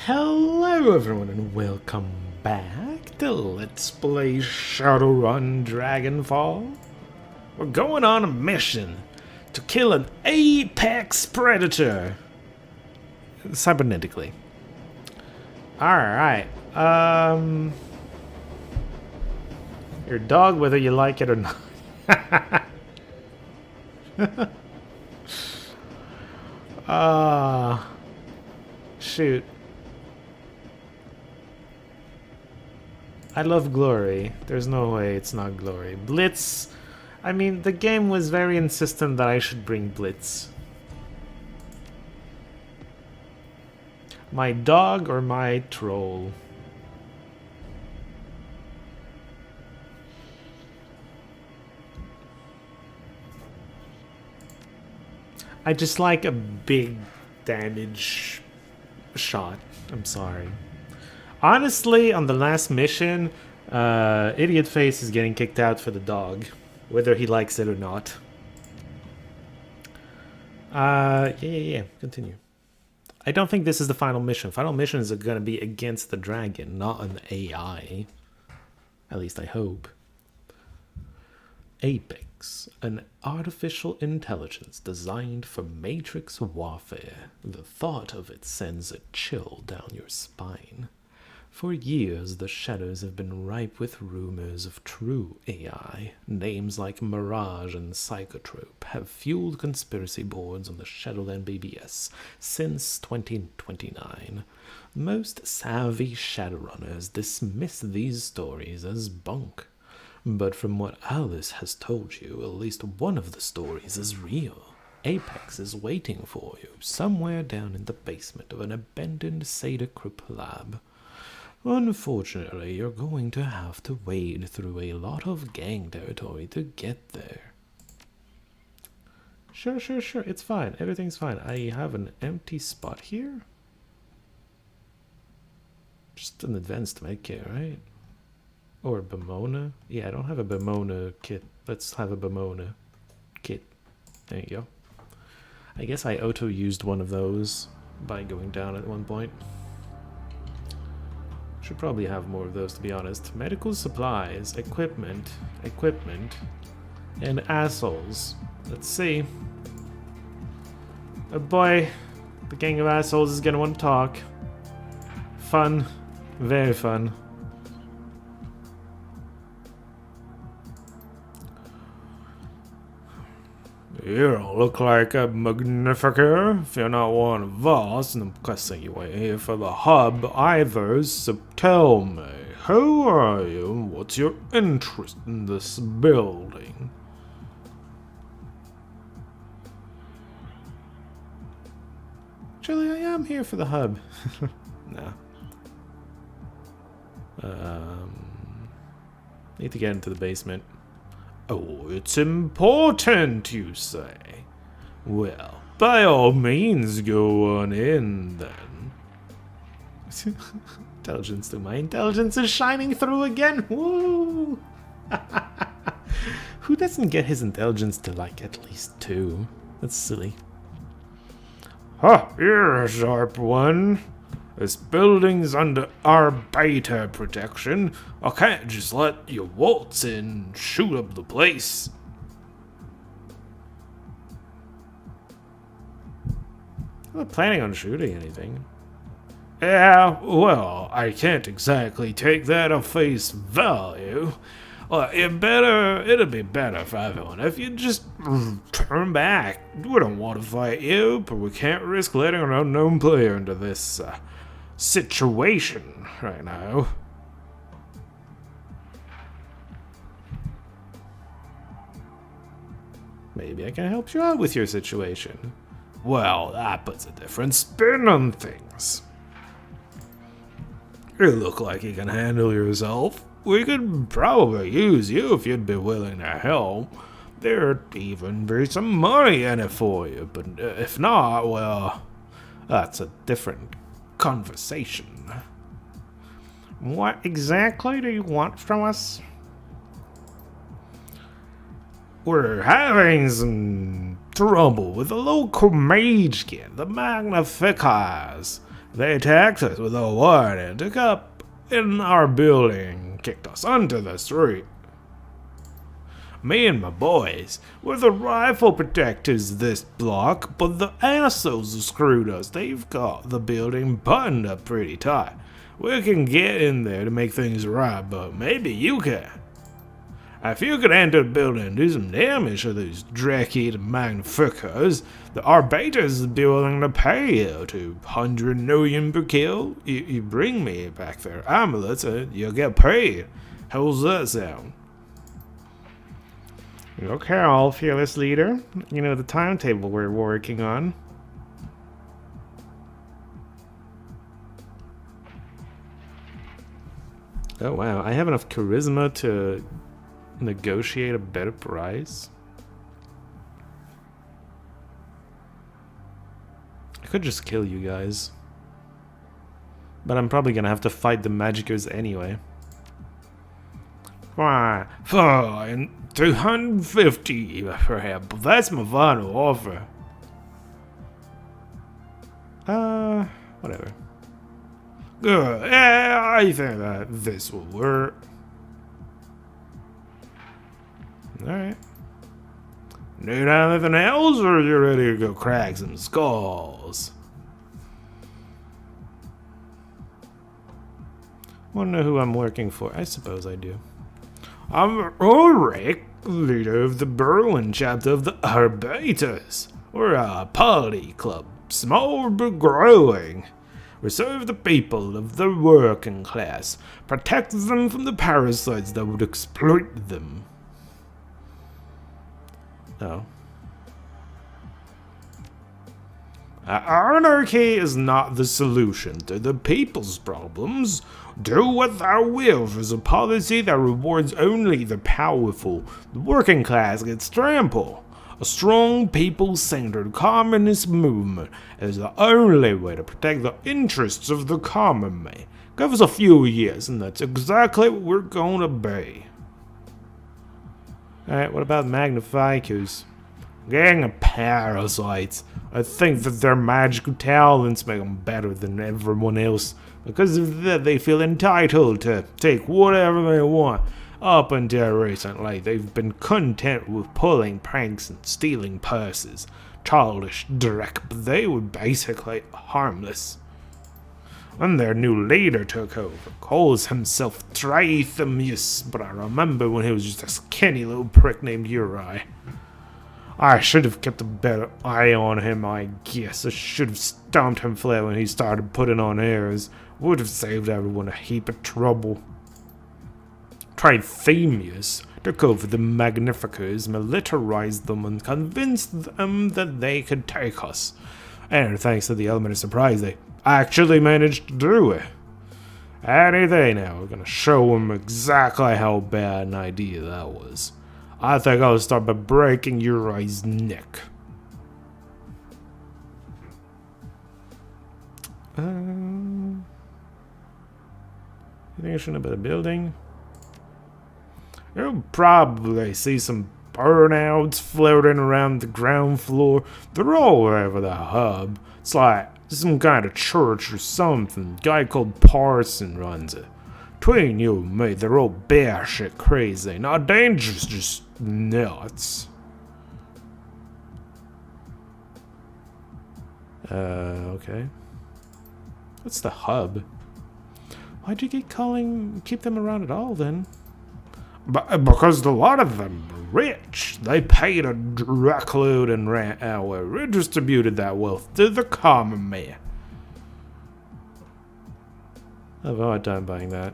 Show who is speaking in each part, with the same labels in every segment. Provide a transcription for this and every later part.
Speaker 1: Hello everyone and welcome back to Let's Play Shadowrun Dragonfall. We're going on a mission to kill an apex predator cybernetically. Alright, your dog whether you like it or not. Shoot. I love Glory. There's no way it's not Glory. Blitz. I mean, the game was very insistent that I should bring Blitz. My dog or my troll? I just like a big damage shot. I'm sorry. Honestly, on the last mission, Idiot Face is getting kicked out for the dog, whether he likes it or not. Yeah. Continue. I don't think this is the final mission. Final mission is going to be against the dragon, not an AI. At least I hope. Apex, an artificial intelligence designed for matrix warfare. The thought of it sends a chill down your spine. For years, the shadows have been ripe with rumors of true AI. Names like Mirage and Psychotrope have fueled conspiracy boards on the Shadowland BBS since 2029. Most savvy Shadowrunners dismiss these stories as bunk. But from what Alice has told you, at least one of the stories is real. Apex is waiting for you, somewhere down in the basement of an abandoned Sadacrypt lab. Unfortunately, you're going to have to wade through a lot of gang territory to get there. Sure, it's fine. Everything's fine. I have an empty spot here. Just an advanced medkit, right? Or Bemona? Yeah, I don't have a Bemona kit. Let's have a Bemona kit. There you go. I guess I auto-used one of those by going down at one point. Should probably have more of those, to be honest. Medical supplies, equipment, and assholes. Let's see. Oh boy, the gang of assholes is gonna want to talk. Fun. Very fun. You don't look like a magnificer. If you're not one of us, and I'm guessing you ain't here for the hub either, so tell me, who are you and what's your interest in this building? Actually, I am here for the hub. Nah. Need to get into the basement. Oh, it's important, you say? Well, by all means, go on in, then. Intelligence through my intelligence is shining through again! Woo! Who doesn't get his intelligence to, like, at least 2? That's silly. You're a sharp one. This building's under our beta protection. I can't just let you waltz in and shoot up the place. I'm not planning on shooting anything. Yeah, well, I can't exactly take that at face value. It'd be better for everyone if you just turn back. We don't want to fight you, but we can't risk letting an unknown player into this, situation right now. Maybe I can help you out with your situation. Well, that puts a different spin on things. You look like you can handle yourself. We could probably use you if you'd be willing to help. There'd even be some money in it for you, but if not, well, that's a different conversation. What exactly do you want from us? We're having some trouble with the local mage kid, the Magnificars. They attacked us with a warning, took up in our building, kicked us onto the street. Me and my boys were the rifle protectors this block, but the assholes who screwed us, they've got the building buttoned up pretty tight. We can get in there to make things right, but maybe you can. If you could enter the building and do some damage to these Drake-eating magnificers, the Arbiters would be willing to pay you 200 million per kill. You bring me back their amulets and you'll get paid. How's that sound? Okay, all fearless leader. You know the timetable we're working on. Oh wow, I have enough charisma to negotiate a better price. I could just kill you guys. But I'm probably gonna have to fight the Magicers anyway. Fine. 250 perhaps, but that's my final offer. Whatever. Good. Yeah, I think that this will work. Alright. Need anything else, or are you ready to go crack some skulls? Wanna know who I'm working for? I suppose I do. I'm Ulrich, leader of the Berlin chapter of the Arbiters. We're a party club, small but growing. We serve the people of the working class, protect them from the parasites that would exploit them. Oh. Anarchy is not the solution to the people's problems. Do what thou wilt is a policy that rewards only the powerful. The working class gets trampled. A strong, people-centered communist movement is the only way to protect the interests of the common man. Give us a few years, and that's exactly what we're gonna be. Alright, what about Magnificus? Gang of parasites. I think that their magical talents make them better than everyone else. Because of that, they feel entitled to take whatever they want. Up until recently, they've been content with pulling pranks and stealing purses. Childish dreck, but they were basically harmless. When their new leader took over, calls himself Trithemius, but I remember when he was just a skinny little prick named Uri. I should have kept a better eye on him, I guess. I should have stomped him flat when he started putting on airs. Would have saved everyone a heap of trouble. Trithemius took over the Magnificers, militarized them, and convinced them that they could take us. And thanks to the element of surprise, they actually managed to do it. Any day now, we're gonna show them exactly how bad an idea that was. I think I'll start by breaking Uri's neck. You think I shouldn't have been a building? You'll probably see some burnouts floating around the ground floor. They're all over the hub. It's like some kind of church or something. Guy called Parson runs it. Between you and me, they're all batshit crazy. Not dangerous, just nuts. Okay. What's the hub? Why'd you keep them around at all, then? Because a lot of them are rich. They paid a truckload in rent and we redistributed that wealth to the common man. I have a hard time buying that.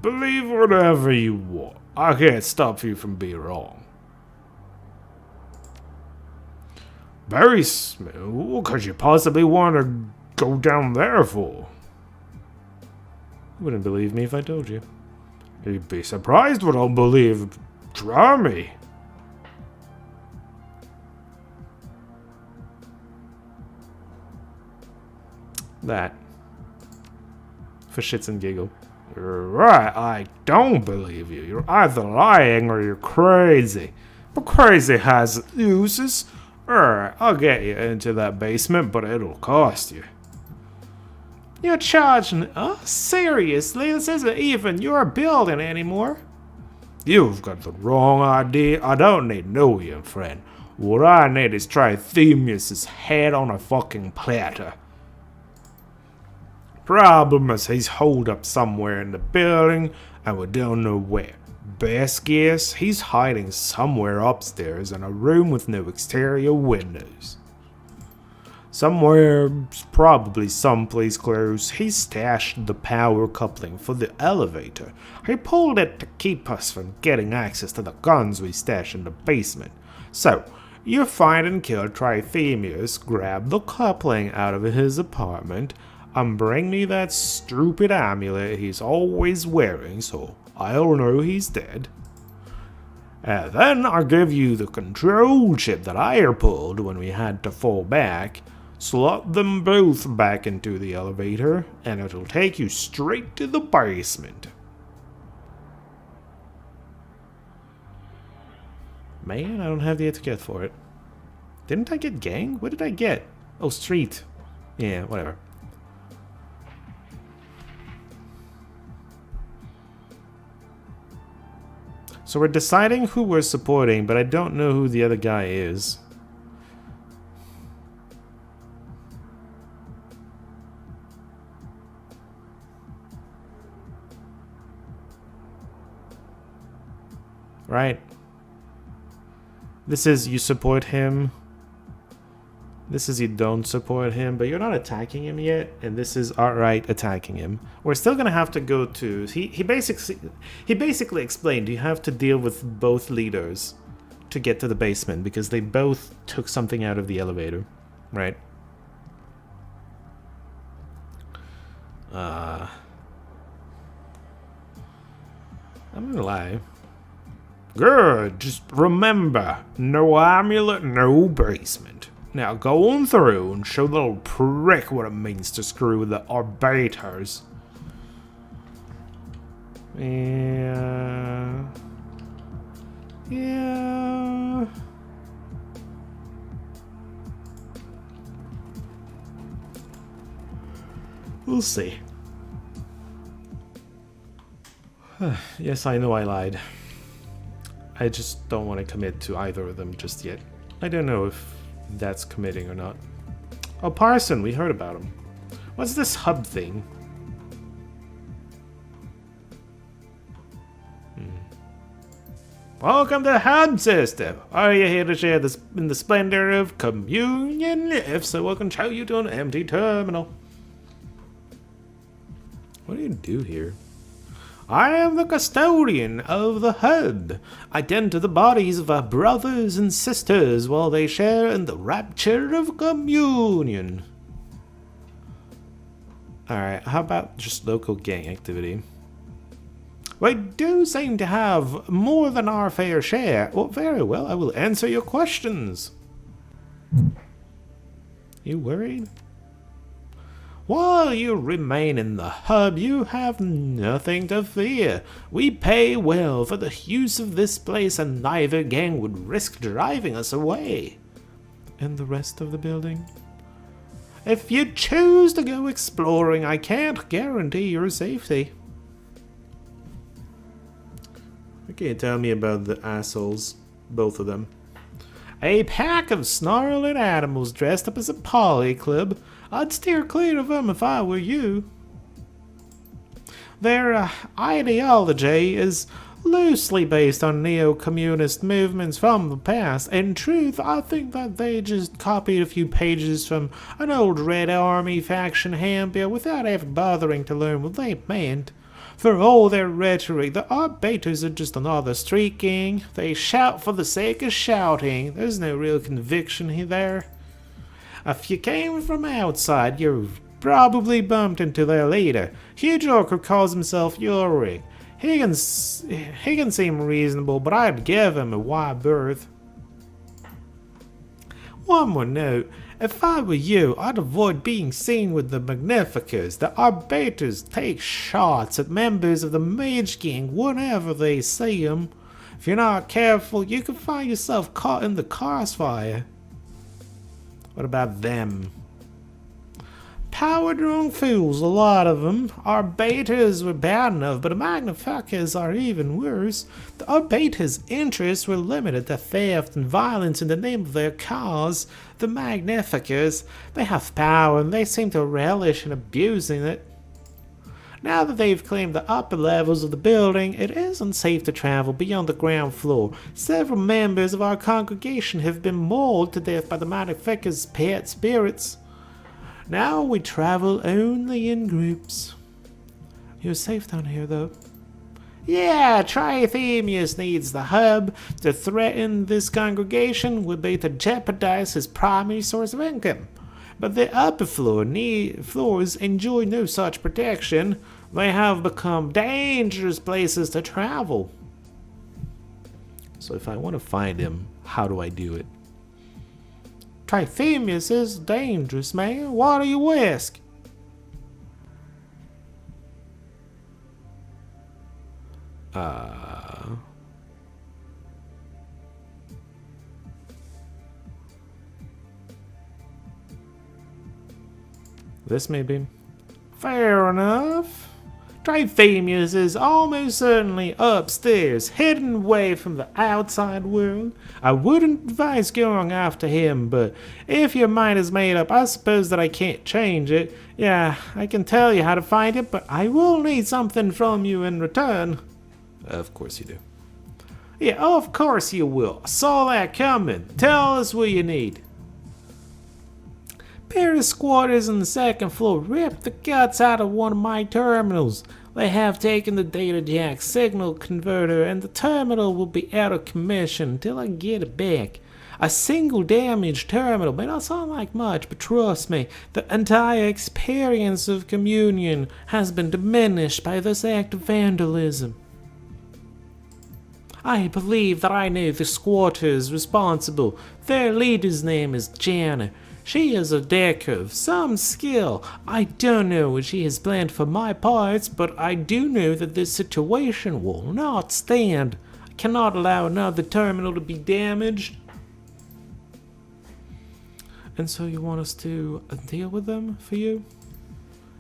Speaker 1: Believe whatever you want. I can't stop you from being wrong. Very smooth. What could you possibly want to go down there for? You wouldn't believe me if I told you. You'd be surprised what I'll believe. Try me. That. For shits and giggle. You're right, I don't believe you. You're either lying or you're crazy. But crazy has uses. Alright, I'll get you into that basement, but it'll cost you. You're charging... Oh, seriously? This isn't even your building anymore. You've got the wrong idea. I don't need no your friend. What I need is Trithemius' head on a fucking platter. Problem is he's holed up somewhere in the building and we don't know where. Best guess, he's hiding somewhere upstairs in a room with no exterior windows. Somewhere, probably someplace close, he stashed the power coupling for the elevator. He pulled it to keep us from getting access to the guns we stashed in the basement. So, you find and kill Trithemius, grab the coupling out of his apartment, and bring me that stupid amulet he's always wearing so I'll know he's dead. And then I'll give you the control chip that I pulled when we had to fall back, slot them both back into the elevator, and it'll take you straight to the basement. Man, I don't have the etiquette for it. Didn't I get gang? What did I get? Oh, street. Yeah, whatever. So we're deciding who we're supporting, but I don't know who the other guy is. Right. This is you support him. This is you don't support him, but you're not attacking him yet, and this is outright attacking him. We're still gonna have to go to... He basically explained you have to deal with both leaders to get to the basement, because they both took something out of the elevator, right? I'm gonna lie. Good, just remember, no amulet, no basement. Now go on through and show the little prick what it means to screw with the arbiters. Yeah. We'll see. Yes, I know I lied. I just don't want to commit to either of them just yet. I don't know if that's committing or not. Oh, Parson, we heard about him. What's this hub thing? Welcome to the hub system. Are you here to share in the splendor of communion? If so, I can show you to an empty terminal. What do you do here? I am the custodian of the hub. I tend to the bodies of our brothers and sisters while they share in the rapture of communion. Alright, how about just local gang activity? We do seem to have more than our fair share. Well, very well, I will answer your questions. You worried? While you remain in the hub, you have nothing to fear. We pay well for the use of this place, and neither gang would risk driving us away. And the rest of the building? If you choose to go exploring, I can't guarantee your safety. Okay, tell me about the assholes. Both of them. A pack of snarling animals dressed up as a poly club. I'd steer clear of them if I were you. Their ideology is loosely based on neo-communist movements from the past. In truth, I think that they just copied a few pages from an old Red Army faction handbill without ever bothering to learn what they meant. For all their rhetoric, the Arbiters are just another street gang. They shout for the sake of shouting. There's no real conviction there. If you came from outside, you've probably bumped into their leader, Hugh Joker calls himself Ulrich. He can seem reasonable, but I'd give him a wide berth. One more note. If I were you, I'd avoid being seen with the Magnificers. The Arbiters take shots at members of the Mage Gang whenever they see them. If you're not careful, you can find yourself caught in the crossfire. What about them? Power-drunk fools, a lot of them. Our betas were bad enough, but the magnificers are even worse. Our betas' interests were limited to theft and violence in the name of their cause. The magnificers, they have power and they seem to relish in abusing it. Now that they've claimed the upper levels of the building, it is unsafe to travel beyond the ground floor. Several members of our congregation have been mauled to death by the magnificers' pet spirits. Now we travel only in groups. You're safe down here, though. Yeah, Trithemius needs the hub. To threaten this congregation would be to jeopardize his primary source of income. But the upper floors enjoy no such protection. They have become dangerous places to travel. So if I want to find him, how do I do it? Trithemius is dangerous, man. What do you ask? This may be. Fair enough. Trithemius is almost certainly upstairs, hidden away from the outside world. I wouldn't advise going after him, but if your mind is made up, I suppose that I can't change it. Yeah, I can tell you how to find it, but I will need something from you in return. Of course you do. Yeah, of course you will. I saw that coming. Tell us what you need. Pair of squatters on the second floor ripped the guts out of one of my terminals. They have taken the data jack signal converter and the terminal will be out of commission until I get it back. A single damaged terminal may not sound like much, but trust me, the entire experience of communion has been diminished by this act of vandalism. I believe that I know the squatters responsible. Their leader's name is Jana. She is a decker of some skill. I don't know what she has planned for my parts, but I do know that this situation will not stand. I cannot allow another terminal to be damaged. And so you want us to deal with them for you?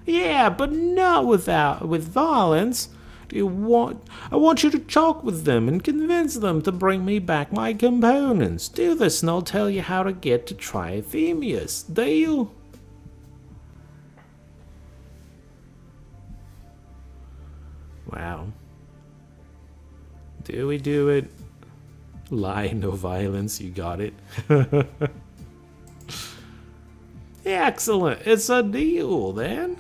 Speaker 1: Yeah, but not with violence. I want you to talk with them and convince them to bring me back my components. Do this and I'll tell you how to get to Trithemius. Deal? Wow. Do we do it? Lie, no violence, you got it. Excellent, it's a deal then.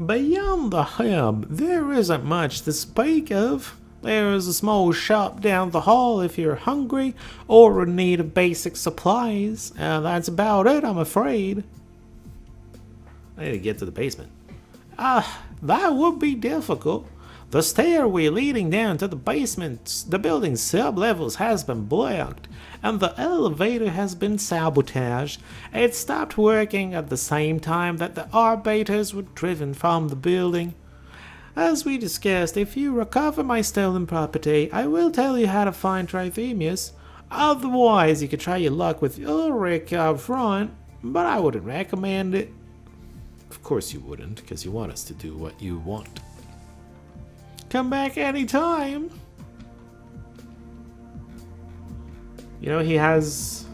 Speaker 1: Beyond the hub, there isn't much to speak of. There is a small shop down the hall if you're hungry or in need of basic supplies. That's about it, I'm afraid. I need to get to the basement. That would be difficult. The stairway leading down to the basement, the building's sub-levels has been blocked, and the elevator has been sabotaged. It stopped working at the same time that the arbiters were driven from the building. As we discussed, if you recover my stolen property, I will tell you how to find Trithemius. Otherwise, you could try your luck with Ulrich out front, but I wouldn't recommend it. Of course you wouldn't, because you want us to do what you want. Come back anytime. You know, he has...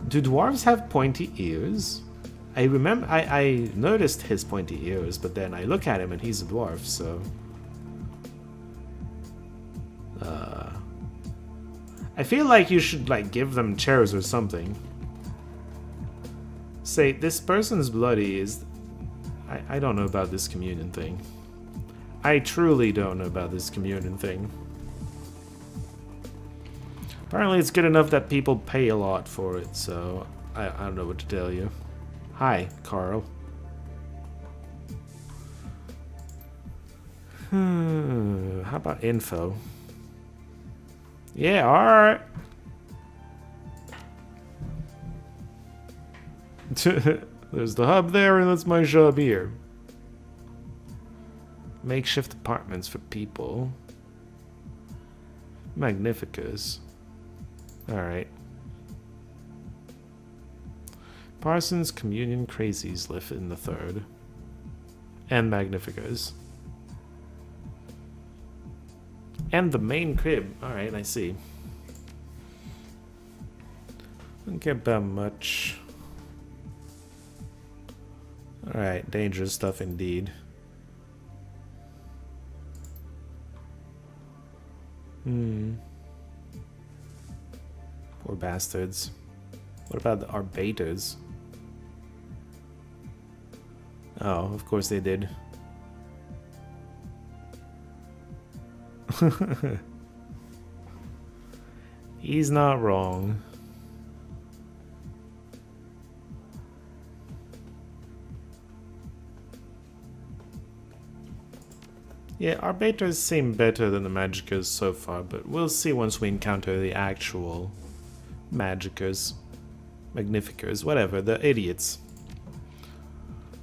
Speaker 1: Do dwarves have pointy ears? I remember... I noticed his pointy ears, but then I look at him and he's a dwarf, so... I feel like you should, like, give them chairs or something. Say, this person's bloody is... I don't know about this communion thing. I truly don't know about this communion thing. Apparently it's good enough that people pay a lot for it, so I don't know what to tell you. Hi, Carl. How about info? Yeah, alright. There's the hub there, and that's my shop here. Makeshift apartments for people. Magnificus. Alright. Parsons, Communion, Crazies live in the third. And Magnificers. And the main crib. Alright, I see. Don't get that much. Alright, dangerous stuff indeed. Poor bastards. What about our betas? Oh, of course they did. He's not wrong. Yeah, our betas seem better than the magicers so far, but we'll see once we encounter the actual magicers. Magnificers, whatever, the idiots.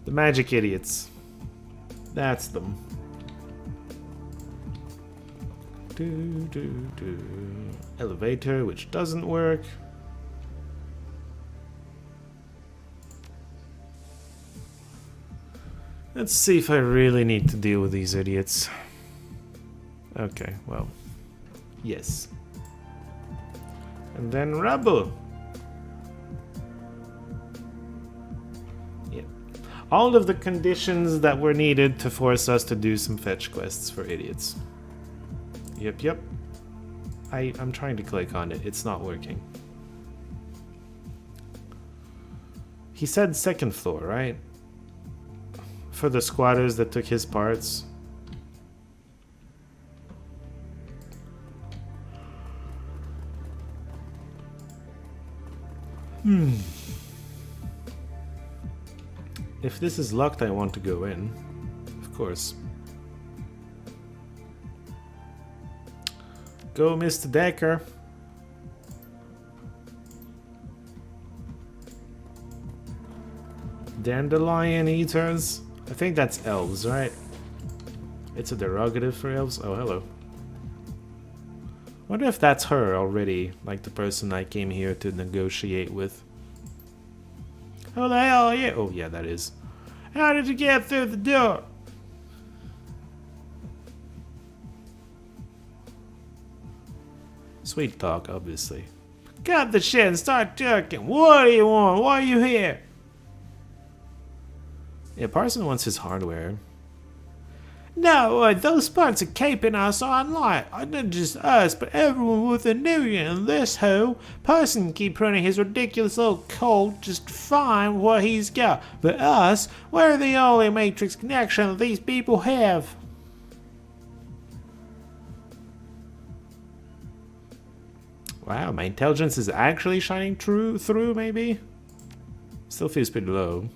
Speaker 1: The magic idiots. That's them. Elevator, which doesn't work. Let's see if I really need to deal with these idiots. Okay, well, yes. And then rubble. Yeah. All of the conditions that were needed to force us to do some fetch quests for idiots. Yep. I'm trying to click on it. It's not working. He said second floor, right? For the squatters that took his parts. If this is locked, I want to go in. Of course. Go, Mr. Decker. Dandelion eaters. I think that's elves, right? It's a derogative for elves. Oh, hello. Wonder if that's her already, like the person I came here to negotiate with. Who the hell are you? Oh, yeah, that is. How did you get through the door? Sweet talk, obviously. Cut the shit and start talking. What do you want? Why are you here? Yeah, Parson wants his hardware. No, those punks are keeping us online. Not just us, but everyone with a new in this hole. Parson keep running his ridiculous little cult just fine what he's got. But us, we're the only Matrix connection that these people have. Wow, my intelligence is actually shining through, maybe? Still feels pretty low.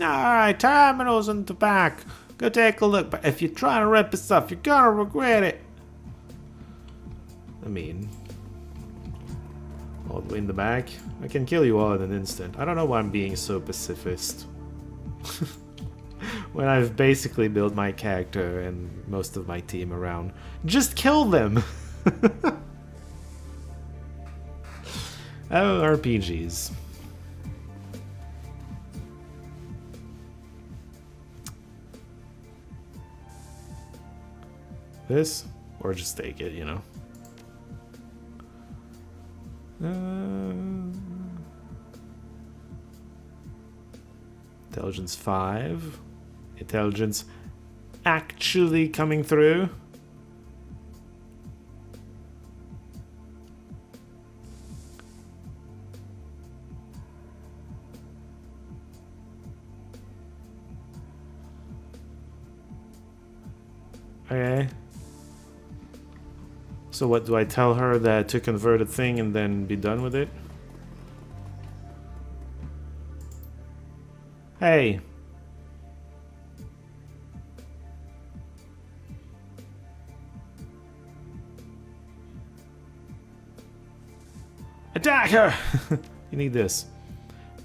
Speaker 1: Alright, terminals in the back. Go take a look, but if you try to rip us off, you're gonna regret it. I mean, all the way in the back. I can kill you all in an instant. I don't know why I'm being so pacifist. When I've basically built my character and most of my team around. Just kill them! Oh, RPGs. This? Or just take it, you know. Intelligence 5. Intelligence actually coming through. Okay. So what, do I tell her that to convert a thing and then be done with it? Hey. Attack her! You need this.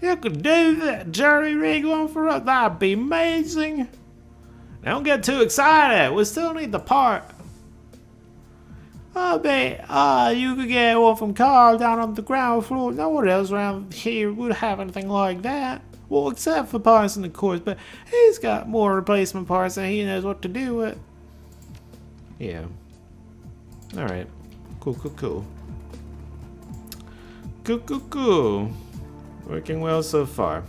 Speaker 1: You could do that, Jerry rig one for us. That'd be amazing. Don't get too excited. We still need the part.
Speaker 2: I bet you could get one from Carl down on the ground floor. No one else around here would have anything like that. Well, except for Parson, of course, but he's got more replacement parts than he knows what to do with.
Speaker 1: Yeah. Alright. Cool, cool, cool. Cool, cool, cool. Working well so far.